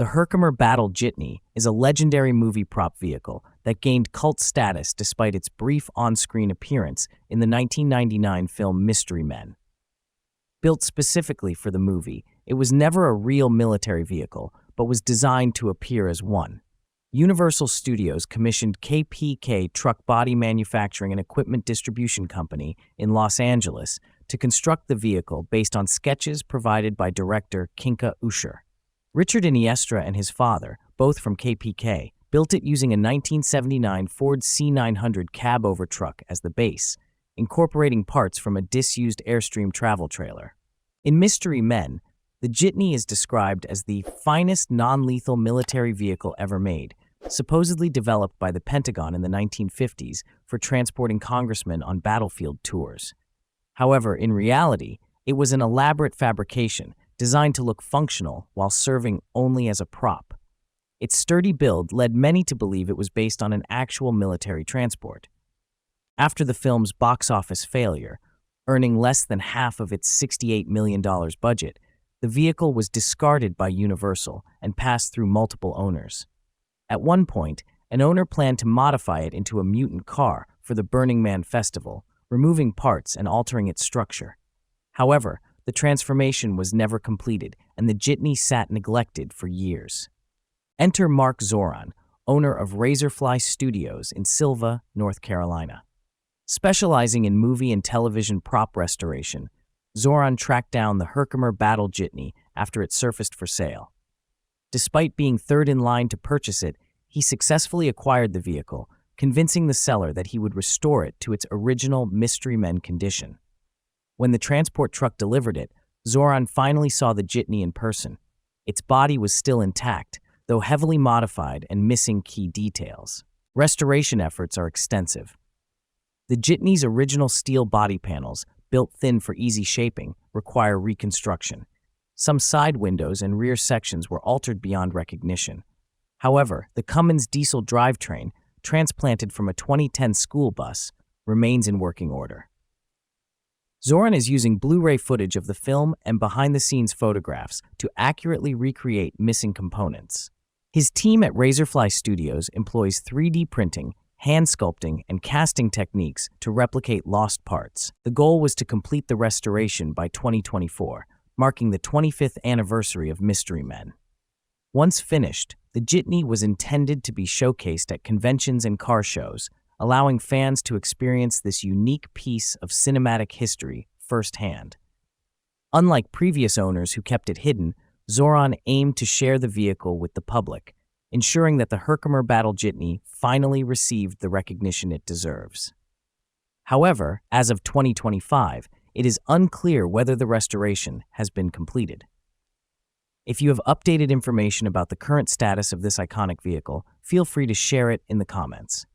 The Herkimer Battle Jitney is a legendary movie prop vehicle that gained cult status despite its brief on-screen appearance in the 1999 film Mystery Men. Built specifically for the movie, it was never a real military vehicle, but was designed to appear as one. Universal Studios commissioned KPK Truck Body Manufacturing and Equipment Distribution Company in Los Angeles to construct the vehicle based on sketches provided by director Kinka Usher. Richard Iniestra and his father, both from KPK, built it using a 1979 Ford C900 cab-over truck as the base, incorporating parts from a disused Airstream travel trailer. In Mystery Men, the Jitney is described as the finest non-lethal military vehicle ever made, supposedly developed by the Pentagon in the 1950s for transporting congressmen on battlefield tours. However, in reality, it was an elaborate fabrication designed to look functional while serving only as a prop. Its sturdy build led many to believe it was based on an actual military transport. After the film's box office failure, earning less than half of its $68 million budget, the vehicle was discarded by Universal and passed through multiple owners. At one point, an owner planned to modify it into a mutant car for the Burning Man festival, removing parts and altering its structure. However, the transformation was never completed, and the Jitney sat neglected for years. Enter Mark Zoran, owner of Razorfly Studios in Sylva, North Carolina. Specializing in movie and television prop restoration, Zoran tracked down the Herkimer Battle Jitney after it surfaced for sale. Despite being third in line to purchase it, he successfully acquired the vehicle, convincing the seller that he would restore it to its original Mystery Men condition. When the transport truck delivered it, Zoran finally saw the Jitney in person. Its body was still intact, though heavily modified and missing key details. Restoration efforts are extensive. The Jitney's original steel body panels, built thin for easy shaping, require reconstruction. Some side windows and rear sections were altered beyond recognition. However, the Cummins diesel drivetrain, transplanted from a 2010 school bus, remains in working order. Zoran is using Blu-ray footage of the film and behind-the-scenes photographs to accurately recreate missing components. His team at Razorfly Studios employs 3D printing, hand-sculpting, and casting techniques to replicate lost parts. The goal was to complete the restoration by 2024, marking the 25th anniversary of Mystery Men. Once finished, the Jitney was intended to be showcased at conventions and car shows, allowing fans to experience this unique piece of cinematic history firsthand. Unlike previous owners who kept it hidden, Zoran aimed to share the vehicle with the public, ensuring that the Herkimer Battle Jitney finally received the recognition it deserves. However, as of 2025, it is unclear whether the restoration has been completed. If you have updated information about the current status of this iconic vehicle, feel free to share it in the comments.